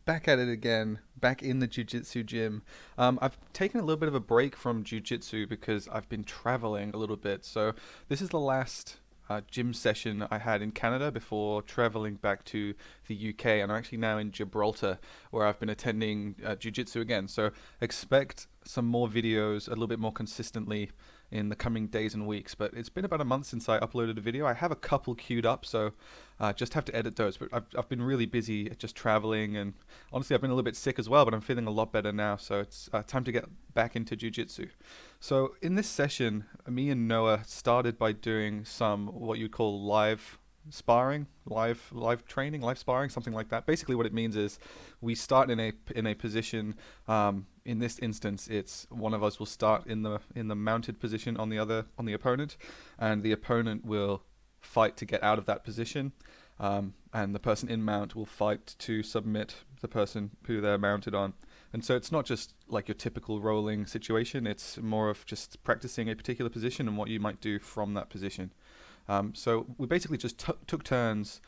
back at it again, back in the jiu-jitsu gym. I've taken a little bit of a break from jiu-jitsu because I've been traveling a little bit. So this is the last gym session I had in Canada before traveling back to the UK, and I'm actually now in Gibraltar, where I've been attending jiu-jitsu again. So expect some more videos a little bit more consistently in the coming days and weeks. But it's been about a month since I uploaded a video. I have a couple queued up, so just have to edit those. But I've been really busy just traveling, and honestly, I've been a little bit sick as well, but I'm feeling a lot better now. So it's time to get back into jiu-jitsu. So in this session, me and Noah started by doing some what you'd call live sparring, live training, live sparring, something like that. Basically, what it means is we start in a position. In this instance, it's one of us will start in the mounted position on the opponent, and the opponent will fight to get out of that position, and the person in mount will fight to submit the person who they're mounted on. And so it's not just like your typical rolling situation, it's more of just practicing a particular position and what you might do from that position. So we basically just took turns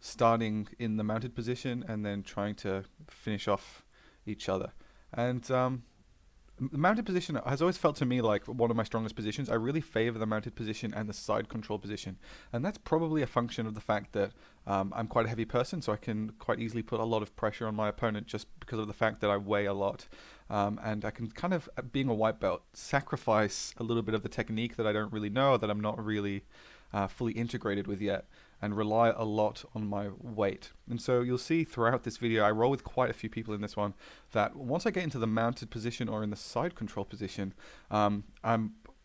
starting in the mounted position and then trying to finish off each other. And the mounted position has always felt to me like one of my strongest positions. I really favor the mounted position and the side control position. And that's probably a function of the fact that I'm quite a heavy person, so I can quite easily put a lot of pressure on my opponent just because of the fact that I weigh a lot. And I can kind of, being a white belt, sacrifice a little bit of the technique that I don't really know, that I'm not really fully integrated with yet, and rely a lot on my weight. And so you'll see throughout this video, I roll with quite a few people in this one, that once I get into the mounted position or in the side control position, I'm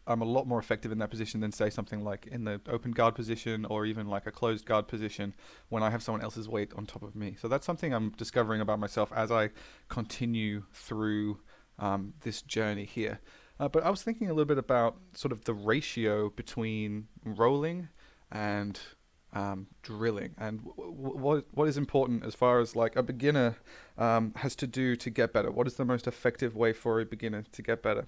a lot more effective in that position than, say, something like in the open guard position or even like a closed guard position when I have someone else's weight on top of me. So that's something I'm discovering about myself as I continue through this journey here. But I was thinking a little bit about sort of the ratio between rolling and drilling, and what is important as far as like a beginner has to do to get better. What is the most effective way for a beginner to get better?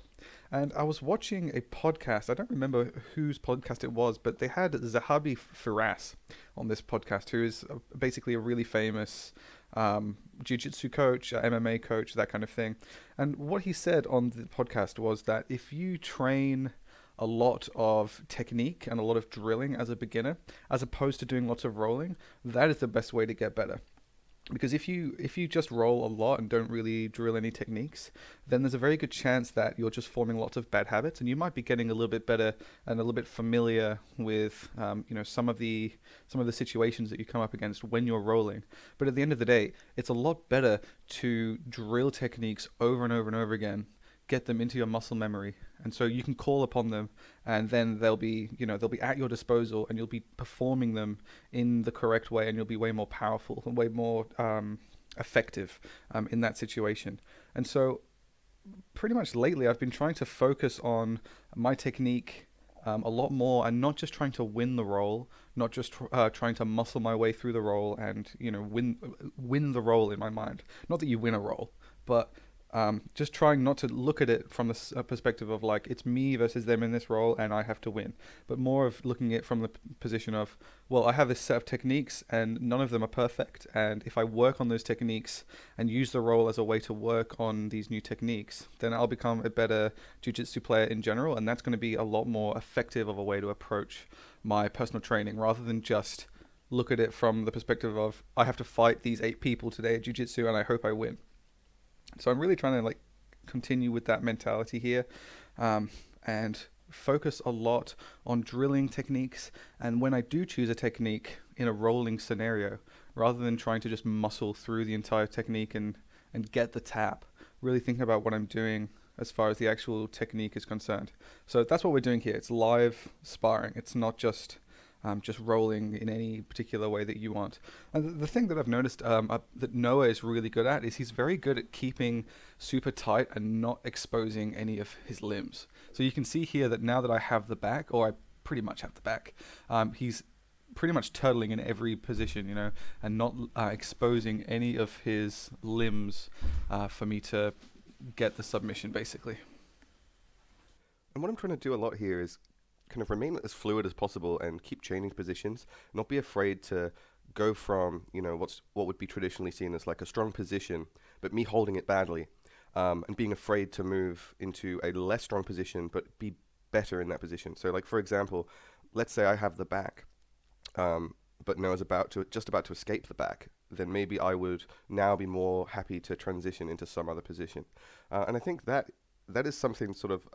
And I was watching a podcast. I don't remember whose podcast it was, but they had Zahabi Firas on this podcast, who is basically a really famous jiu-jitsu coach, MMA coach, that kind of thing. And what he said on the podcast was that if you train a lot of technique and a lot of drilling as a beginner, as opposed to doing lots of rolling, that is the best way to get better. Because if you just roll a lot and don't really drill any techniques, then there's a very good chance that you're just forming lots of bad habits, and you might be getting a little bit better and a little bit familiar with some of the situations that you come up against when you're rolling. But at the end of the day, it's a lot better to drill techniques over and over and over again, get them into your muscle memory, and so you can call upon them, and then they'll be at your disposal, and you'll be performing them in the correct way, and you'll be way more powerful and way more effective in that situation. And so pretty much lately I've been trying to focus on my technique a lot more, and not just trying to win the roll, not just trying to muscle my way through the roll and win the roll in my mind. Not that you win a roll, but just trying not to look at it from the perspective of like it's me versus them in this role and I have to win, but more of looking at it from the position of, well, I have this set of techniques and none of them are perfect, and if I work on those techniques and use the role as a way to work on these new techniques, then I'll become a better jiu-jitsu player in general, and that's going to be a lot more effective of a way to approach my personal training, rather than just look at it from the perspective of I have to fight these 8 people today at jiu-jitsu and I hope I win. So I'm really trying to like continue with that mentality here, and focus a lot on drilling techniques. And when I do choose a technique in a rolling scenario, rather than trying to just muscle through the entire technique and get the tap, really thinking about what I'm doing as far as the actual technique is concerned. So that's what we're doing here. It's live sparring. It's not just rolling in any particular way that you want. And the thing that I've noticed that Noah is really good at is he's very good at keeping super tight and not exposing any of his limbs. So you can see here that now that I have the back, or I pretty much have the back, he's pretty much turtling in every position, and not exposing any of his limbs for me to get the submission, basically. And what I'm trying to do a lot here is kind of remain as fluid as possible and keep changing positions, not be afraid to go from, what would be traditionally seen as like a strong position, but me holding it badly, and being afraid to move into a less strong position, but be better in that position. So, like for example, let's say I have the back, but Noah's just about to escape the back. Then maybe I would now be more happy to transition into some other position, and I think that is something sort of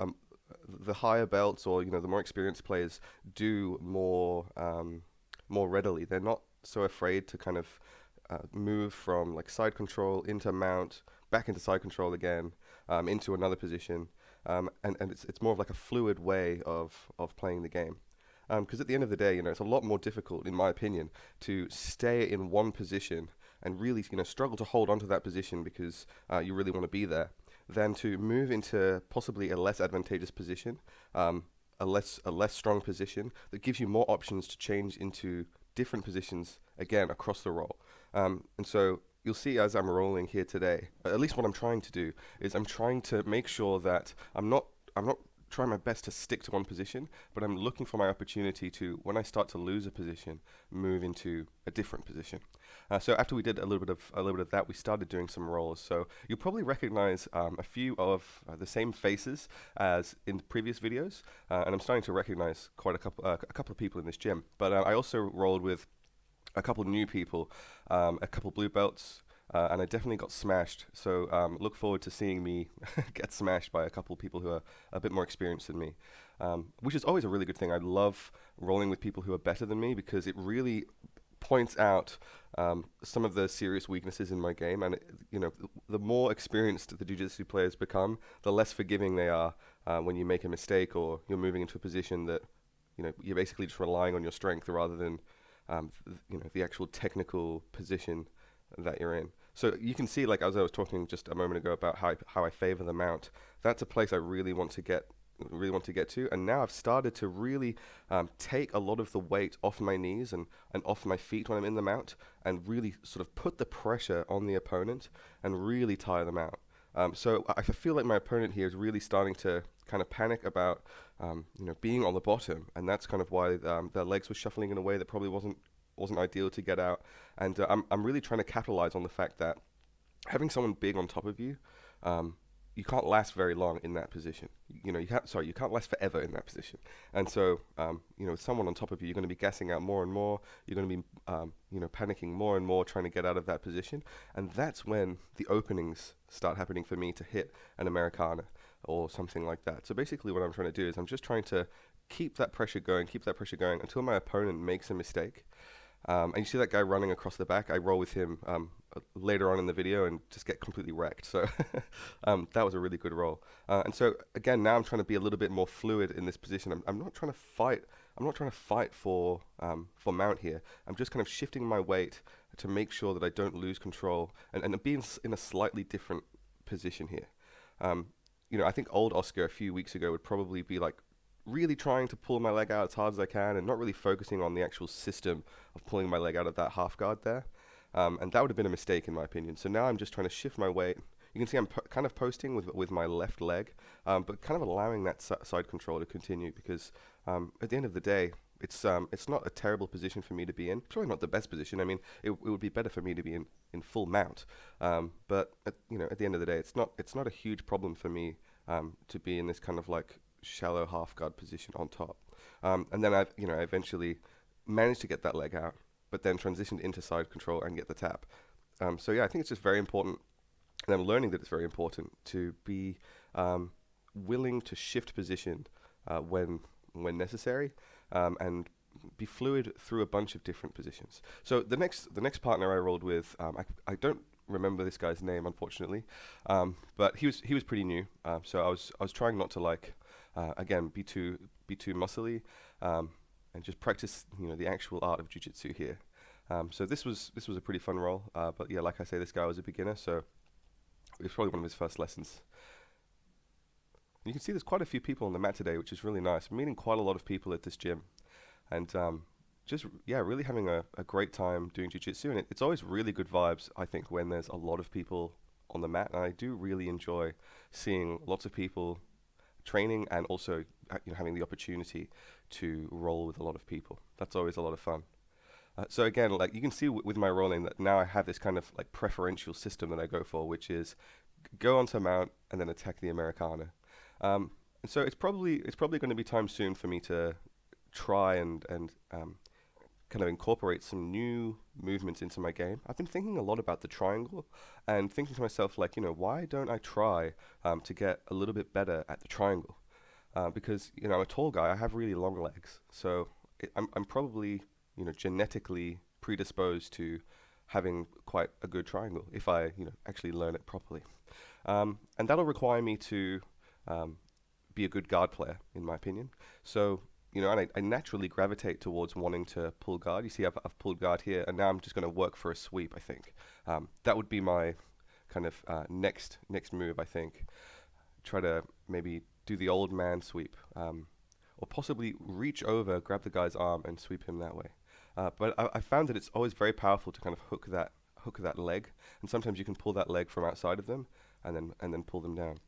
the higher belts, or the more experienced players do more readily. They're not so afraid to kind of move from like side control into mount, back into side control again, into another position, and it's more of like a fluid way of playing the game. Because at the end of the day, it's a lot more difficult, in my opinion, to stay in one position and really, struggle to hold onto that position because you really want to be there, than to move into possibly a less advantageous position, a less strong position that gives you more options to change into different positions again across the roll. And so you'll see as I'm rolling here today, at least what I'm trying to do is I'm trying to make sure that I'm not trying my best to stick to one position, but I'm looking for my opportunity to, when I start to lose a position, move into a different position. So after we did a little bit of that, we started doing some rolls. So you'll probably recognize a few of the same faces as in the previous videos, and I'm starting to recognize quite a couple of people in this gym. But I also rolled with a couple new people, a couple blue belts, and I definitely got smashed. So look forward to seeing me get smashed by a couple people who are a bit more experienced than me, which is always a really good thing. I love rolling with people who are better than me because it really points out some of the serious weaknesses in my game. And the more experienced the jiu-jitsu players become, the less forgiving they are when you make a mistake or you're moving into a position that you're basically just relying on your strength rather than the actual technical position that you're in. So you can see, like as I was talking just a moment ago about how I favor the mount, that's a place I really want to get to. And now I've started to really take a lot of the weight off my knees and off my feet when I'm in the mount, and really sort of put the pressure on the opponent and really tire them out. So I feel like my opponent here is really starting to kind of panic about being on the bottom, and that's kind of why their legs were shuffling in a way that probably wasn't ideal to get out. And I'm really trying to capitalize on the fact that having someone big on top of you, you can't last very long in that position. You can't last forever in that position. And so, with someone on top of you, you're going to be gassing out more and more. You're going to be, panicking more and more, trying to get out of that position. And that's when the openings start happening for me to hit an Americana or something like that. So basically what I'm trying to do is I'm just trying to keep that pressure going until my opponent makes a mistake. And you see that guy running across the back. I roll with him later on in the video and just get completely wrecked. So that was a really good roll. And so again, now I'm trying to be a little bit more fluid in this position. I'm not trying to fight. I'm not trying to fight for mount here. I'm just kind of shifting my weight to make sure that I don't lose control and be in a slightly different position here. I think old Oscar a few weeks ago would probably be like really trying to pull my leg out as hard as I can and not really focusing on the actual system of pulling my leg out of that half guard there. And that would have been a mistake in my opinion. So now I'm just trying to shift my weight. You can see I'm kind of posting with my left leg, but kind of allowing that side control to continue because at the end of the day, it's not a terrible position for me to be in. It's probably not the best position. I mean, it would be better for me to be in full mount. But at the end of the day, it's not a huge problem for me to be in this kind of like shallow half guard position on top. And then I eventually managed to get that leg out, but then transitioned into side control and get the tap. So yeah, I think it's just very important, and I'm learning that it's very important to be willing to shift position when necessary, and be fluid through a bunch of different positions. So the next partner I rolled with, I don't remember this guy's name unfortunately, but he was pretty new. So I was trying not to like again be too muscly, and just practice the actual art of jiu-jitsu here. So this was a pretty fun roll, but yeah, like I say, this guy was a beginner, so it was probably one of his first lessons. You can see there's quite a few people on the mat today, which is really nice. I'm meeting quite a lot of people at this gym, and just really having a great time doing jiu-jitsu. And it's always really good vibes, I think, when there's a lot of people on the mat. And I do really enjoy seeing lots of people training and also having the opportunity to roll with a lot of people. That's always a lot of fun. So again, like you can see with my rolling that now I have this kind of like preferential system that I go for, which is go onto mount and then attack the Americana. And so it's probably going to be time soon for me to try and kind of incorporate some new movements into my game. I've been thinking a lot about the triangle and thinking to myself, like, why don't I try to get a little bit better at the triangle? Because, I'm a tall guy, I have really long legs. So I'm probably, genetically predisposed to having quite a good triangle if I, actually learn it properly. And that'll require me to be a good guard player, in my opinion. So, and I naturally gravitate towards wanting to pull guard. You see, I've pulled guard here, and now I'm just going to work for a sweep, I think. That would be my kind of next move, I think. Try to maybe do the old man sweep, or possibly reach over, grab the guy's arm, and sweep him that way. But I found that it's always very powerful to kind of hook that leg, and sometimes you can pull that leg from outside of them, and then pull them down.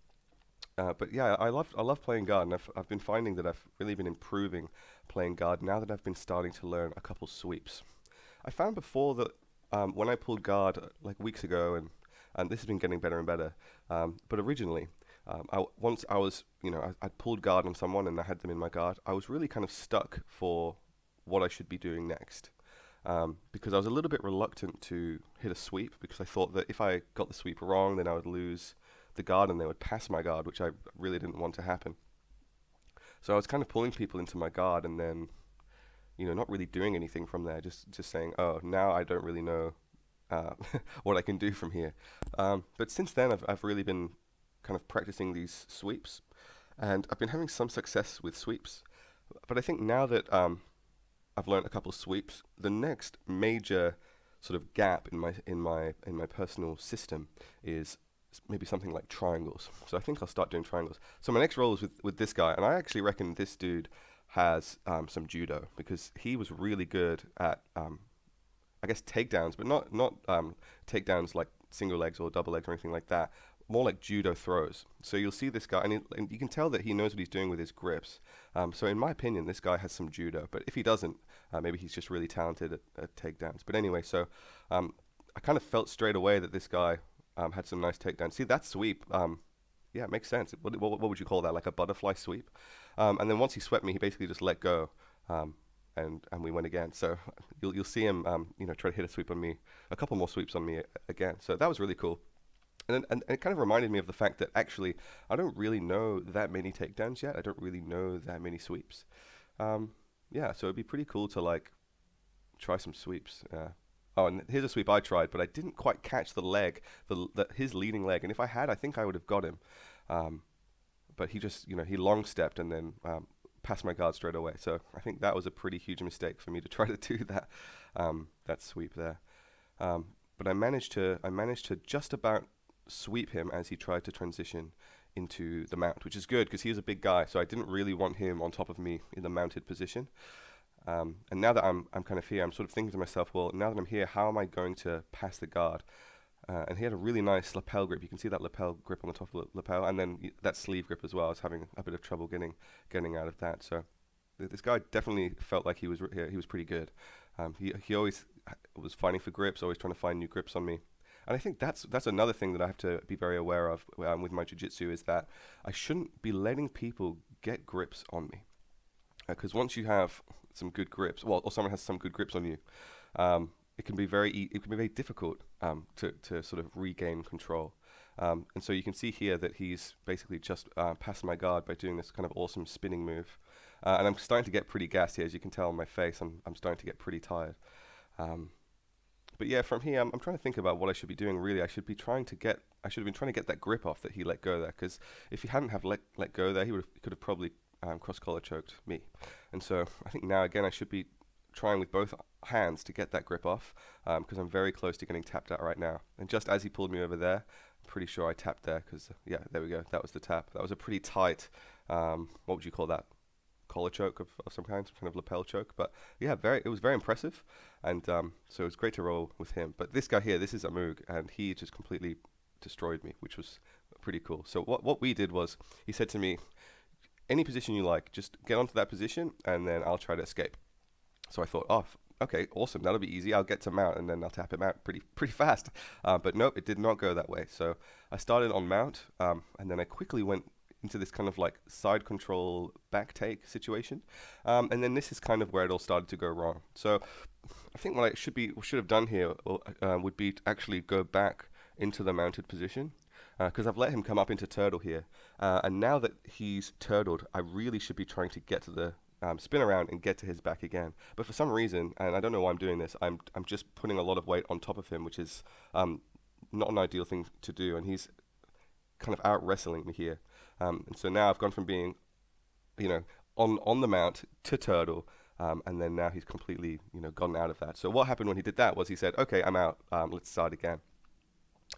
But yeah, I love playing guard, and I've been finding that I've really been improving playing guard now that I've been starting to learn a couple sweeps. I found before that when I pulled guard like weeks ago, and this has been getting better and better. But originally, once I was, I'd pulled guard on someone and I had them in my guard, I was really kind of stuck for what I should be doing next. Because I was a little bit reluctant to hit a sweep because I thought that if I got the sweep wrong, then I would lose the guard and they would pass my guard, which I really didn't want to happen. So I was kind of pulling people into my guard and then, not really doing anything from there, just saying, oh, now I don't really know what I can do from here. But since then, I've really been kind of practicing these sweeps, and I've been having some success with sweeps. But I think now that I've learned a couple sweeps, the next major sort of gap in my personal system is maybe something like triangles. So I think I'll start doing triangles. So my next roll is with this guy, and I actually reckon this dude has some judo because he was really good at I guess takedowns, but not takedowns like single legs or double legs or anything like that. More like judo throws. So you'll see this guy, and you can tell that he knows what he's doing with his grips. So in my opinion, this guy has some judo. But if he doesn't, maybe he's just really talented at takedowns. But anyway, so I kind of felt straight away that this guy had some nice takedowns. See, that sweep, yeah, it makes sense. What would you call that? Like a butterfly sweep? And then once he swept me, he basically just let go, and we went again. So you'll see him, try to hit a sweep on me, a couple more sweeps on me again. So that was really cool. And it kind of reminded me of the fact that actually I don't really know that many takedowns yet. I don't really know that many sweeps. Yeah, so it'd be pretty cool to like try some sweeps. Oh, and here's a sweep I tried, but I didn't quite catch the leg, his leading leg. And if I had, I think I would have got him. But he just, he long stepped and then passed my guard straight away. So I think that was a pretty huge mistake for me to try to do that sweep there. But I managed to just about sweep him as he tried to transition into the mount, which is good because he was a big guy. So I didn't really want him on top of me in the mounted position. And now that I'm kind of here, I'm sort of thinking to myself, well, now that I'm here, how am I going to pass the guard? And he had a really nice lapel grip. You can see that lapel grip on the top of the lapel, and then that sleeve grip as well. I was having a bit of trouble getting out of that. So this guy definitely felt like he was pretty good. He always was fighting for grips, always trying to find new grips on me. And I think that's another thing that I have to be very aware of with my jiu-jitsu is that I shouldn't be letting people get grips on me. Because once you have some good grips, or someone has some good grips on you, it can be very difficult to sort of regain control. And so you can see here that he's basically just passed my guard by doing this kind of awesome spinning move. And I'm starting to get pretty gassy, as you can tell on my face. I'm starting to get pretty tired. But yeah, from here, I'm trying to think about what I should be doing. Really, I should have been trying to get that grip off that he let go there. Because if he hadn't have let go there, he could have probably cross collar choked me. And so I think now again I should be trying with both hands to get that grip off because I'm very close to getting tapped out right now. And just as he pulled me over there, I'm pretty sure I tapped there because yeah, there we go. That was the tap. That was a pretty tight. What would you call that? Collar choke of some kind of lapel choke. But yeah, it was very impressive, and so it was great to roll with him. But this guy here, this is Amug, and he just completely destroyed me, which was pretty cool. So what we did was he said to me, any position you like, just get onto that position, and then I'll try to escape. So I thought, oh, okay, awesome, that'll be easy. I'll get to mount and then I'll tap him out pretty fast. But nope, it did not go that way. So I started on mount, and then I quickly went into this kind of like side control back take situation, and then this is kind of where it all started to go wrong. So I think what I should have done here would be to actually go back into the mounted position, because I've let him come up into turtle here, and now that he's turtled, I really should be trying to get to the spin around and get to his back again. But for some reason, and I don't know why I'm doing this, I'm just putting a lot of weight on top of him, which is not an ideal thing to do, and he's kind of out wrestling me here. And so now I've gone from being, you know, on the mount to turtle, and then now he's completely, gone out of that. So what happened when he did that was he said, "Okay, I'm out. Let's start again."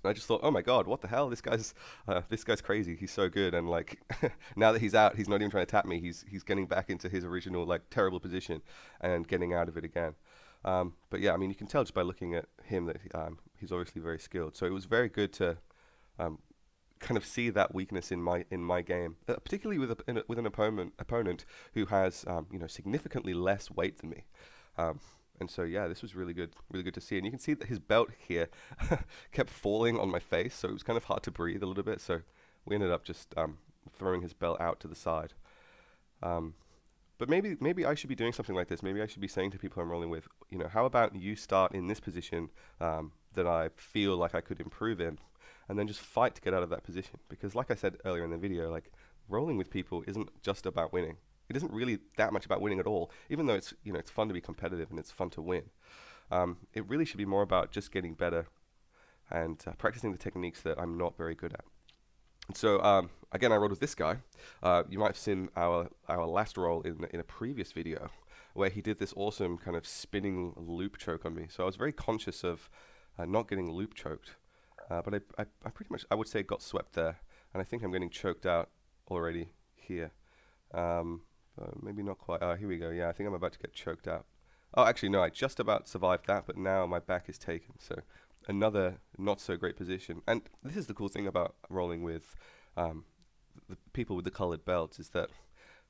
And I just thought, "Oh my God, what the hell? This guy's crazy. He's so good." And like, now that he's out, he's not even trying to tap me. He's getting back into his original like terrible position and getting out of it again. But yeah, I mean, you can tell just by looking at him that he's obviously very skilled. So it was very good to kind of see that weakness in my game, particularly with an opponent who has significantly less weight than me. And so yeah, this was really good to see. And you can see that his belt here kept falling on my face, so it was kind of hard to breathe a little bit. So we ended up just throwing his belt out to the side. But maybe I should be doing something like this. Maybe I should be saying to people I'm rolling with, how about you start in this position that I feel like I could improve in, and then just fight to get out of that position. Because like I said earlier in the video, like rolling with people isn't just about winning. It isn't really that much about winning at all, even though it's fun to be competitive and it's fun to win. It really should be more about just getting better and practicing the techniques that I'm not very good at. And so again, I rolled with this guy. You might have seen our last roll in a previous video where he did this awesome kind of spinning loop choke on me. So I was very conscious of not getting loop choked, but I pretty much, I would say, got swept there, and I think I'm getting choked out already here. Maybe not quite. Here we go. Yeah, I think I'm about to get choked out. Oh, actually, no, I just about survived that, but now my back is taken. So another not so great position. And this is the cool thing about rolling with the people with the colored belts, is that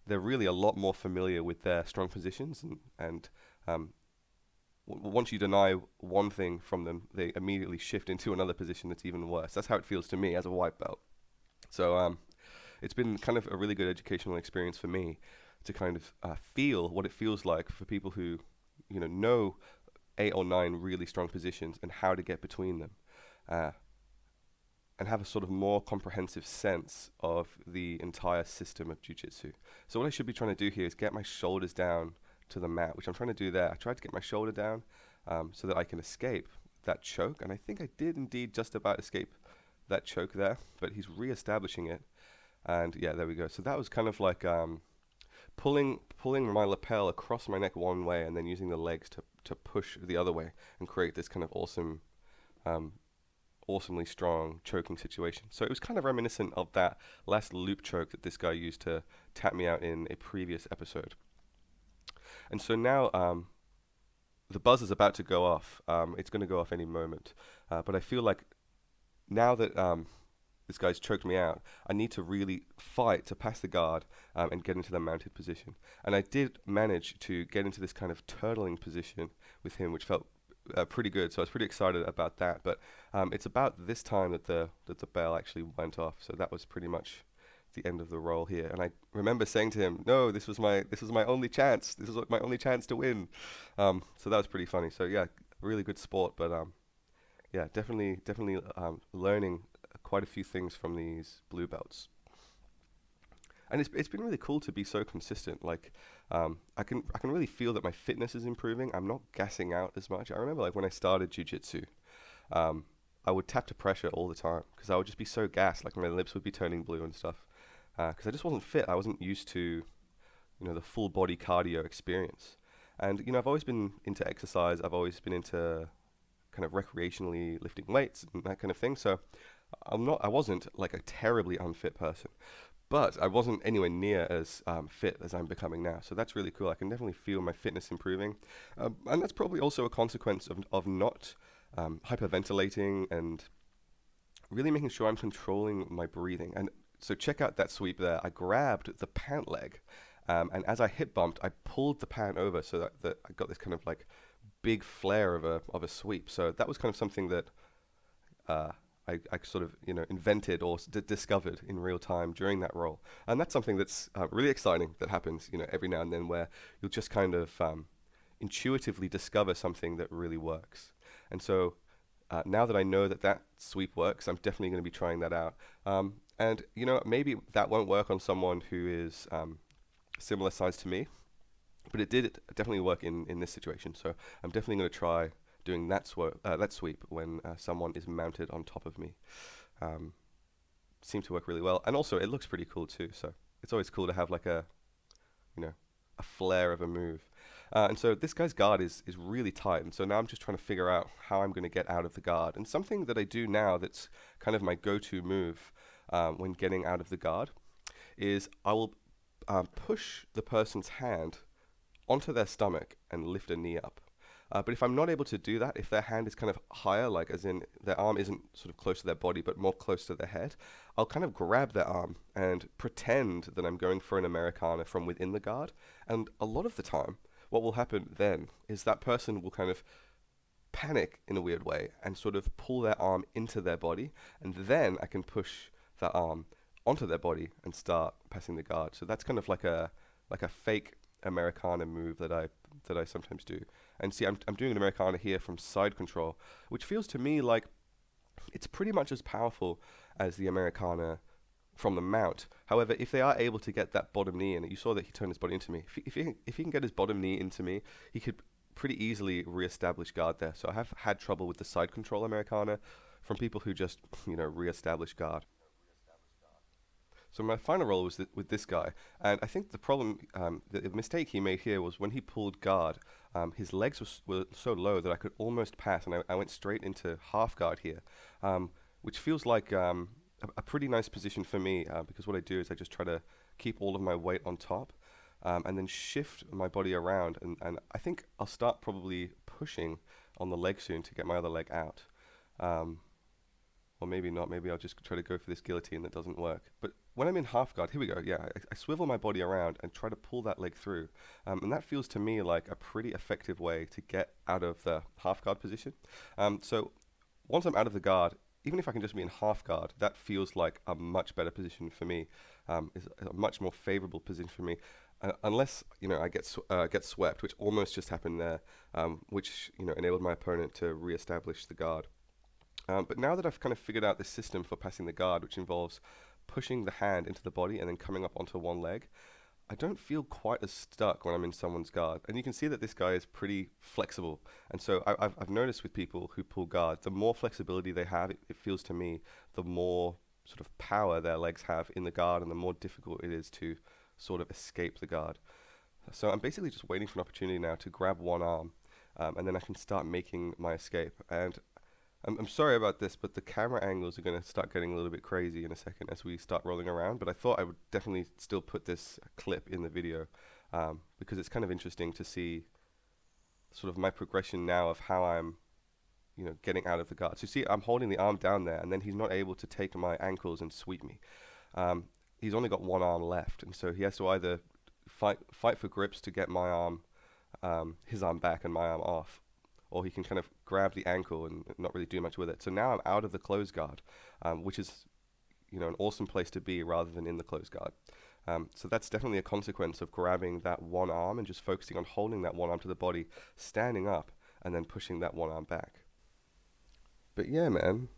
they're really a lot more familiar with their strong positions, and once you deny one thing from them, they immediately shift into another position that's even worse. That's how it feels to me as a white belt. So it's been kind of a really good educational experience for me to kind of feel what it feels like for people who, know 8 or 9 really strong positions and how to get between them, and have a sort of more comprehensive sense of the entire system of jiu-jitsu. So what I should be trying to do here is get my shoulders down to the mat, which I'm trying to do there. I tried to get my shoulder down so that I can escape that choke, and I think I did indeed just about escape that choke there, but he's re-establishing it. And yeah, there we go. So that was kind of like pulling my lapel across my neck one way and then using the legs to push the other way and create this kind of awesome, awesomely strong choking situation. So it was kind of reminiscent of that last loop choke that this guy used to tap me out in a previous episode. And so now the buzz is about to go off. It's going to go off any moment. But I feel like now that this guy's choked me out, I need to really fight to pass the guard and get into the mounted position. And I did manage to get into this kind of turtling position with him, which felt pretty good. So I was pretty excited about that. But it's about this time that the bell actually went off. So that was pretty much the end of the roll here. And I remember saying to him, "No, this was my only chance. This was my only chance to win." So that was pretty funny. So yeah, really good sport. But yeah, definitely learning quite a few things from these blue belts. And it's been really cool to be so consistent. Like I can really feel that my fitness is improving. I'm not gassing out as much. I remember like when I started jiu-jitsu, I would tap to pressure all the time because I would just be so gassed. Like my lips would be turning blue and stuff because I just wasn't fit. I wasn't used to the full body cardio experience. And I've always been into exercise. I've always been into kind of recreationally lifting weights and that kind of thing. So I wasn't like a terribly unfit person, but I wasn't anywhere near as fit as I'm becoming now. So that's really cool. I can definitely feel my fitness improving. And that's probably also a consequence of not hyperventilating and really making sure I'm controlling my breathing. And so check out that sweep there. I grabbed the pant leg, and as I hip bumped, I pulled the pant over so that I got this kind of like big flare of a sweep. So that was kind of something that I sort of invented or discovered in real time during that role, and that's something that's really exciting that happens every now and then, where you'll just kind of intuitively discover something that really works. And so now that I know that that sweep works, I'm definitely going to be trying that out. And maybe that won't work on someone who is similar size to me, but it did definitely work in this situation. So I'm definitely going to try doing that sweep when someone is mounted on top of me. Seemed to work really well, and also it looks pretty cool too. So it's always cool to have like a flair of a move. And so this guy's guard is really tight, and so now I'm just trying to figure out how I'm going to get out of the guard. And something that I do now that's kind of my go-to move when getting out of the guard is I will push the person's hand onto their stomach and lift a knee up. But if I'm not able to do that, if their hand is kind of higher, like as in their arm isn't sort of close to their body but more close to their head, I'll kind of grab their arm and pretend that I'm going for an Americana from within the guard. And a lot of the time, what will happen then is that person will kind of panic in a weird way and sort of pull their arm into their body, and then I can push that arm onto their body and start passing the guard. So that's kind of like a fake Americana move that I sometimes do. And see, I'm doing an Americana here from side control, which feels to me like it's pretty much as powerful as the Americana from the mount. However, if they are able to get that bottom knee in, you saw that he turned his body into me. If he can get his bottom knee into me, he could pretty easily re-establish guard there. So I have had trouble with the side control Americana from people who just re-establish guard. So my final roll was with this guy, and I think the problem, the mistake he made here was when he pulled guard, his legs were so low that I could almost pass, and I went straight into half guard here, which feels like a pretty nice position for me, because what I do is I just try to keep all of my weight on top, and then shift my body around, and I think I'll start probably pushing on the leg soon to get my other leg out. Or maybe not, maybe I'll just try to go for this guillotine that doesn't work. But when I'm in half guard, here we go, yeah, I swivel my body around and try to pull that leg through. And that feels to me like a pretty effective way to get out of the half guard position. So once I'm out of the guard, even if I can just be in half guard, that feels like a much better position for me. Is a much more favorable position for me. Unless I get swept, which almost just happened there, which enabled my opponent to re-establish the guard. But now that I've kind of figured out this system for passing the guard, which involves pushing the hand into the body and then coming up onto one leg, I don't feel quite as stuck when I'm in someone's guard. And you can see that this guy is pretty flexible. And so I've noticed with people who pull guard, the more flexibility they have, it feels to me, the more sort of power their legs have in the guard, and the more difficult it is to sort of escape the guard. So I'm basically just waiting for an opportunity now to grab one arm, and then I can start making my escape. And I'm sorry about this, but the camera angles are going to start getting a little bit crazy in a second as we start rolling around. But I thought I would definitely still put this clip in the video, because it's kind of interesting to see sort of my progression now of how I'm, getting out of the guard. So you see, I'm holding the arm down there, and then he's not able to take my ankles and sweep me. He's only got one arm left, and so he has to either fight for grips to get my arm, his arm back and my arm off, or he can kind of grab the ankle and not really do much with it. So now I'm out of the closed guard, which is, an awesome place to be rather than in the closed guard. So that's definitely a consequence of grabbing that one arm and just focusing on holding that one arm to the body, standing up, and then pushing that one arm back. But yeah, man,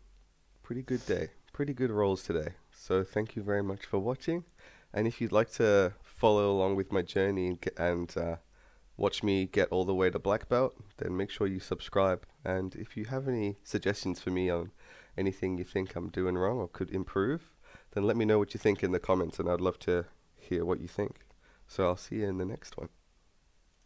pretty good day. Pretty good rolls today. So thank you very much for watching. And if you'd like to follow along with my journey and watch me get all the way to black belt, then make sure you subscribe. And if you have any suggestions for me on anything you think I'm doing wrong or could improve, then let me know what you think in the comments, and I'd love to hear what you think. So I'll see you in the next one.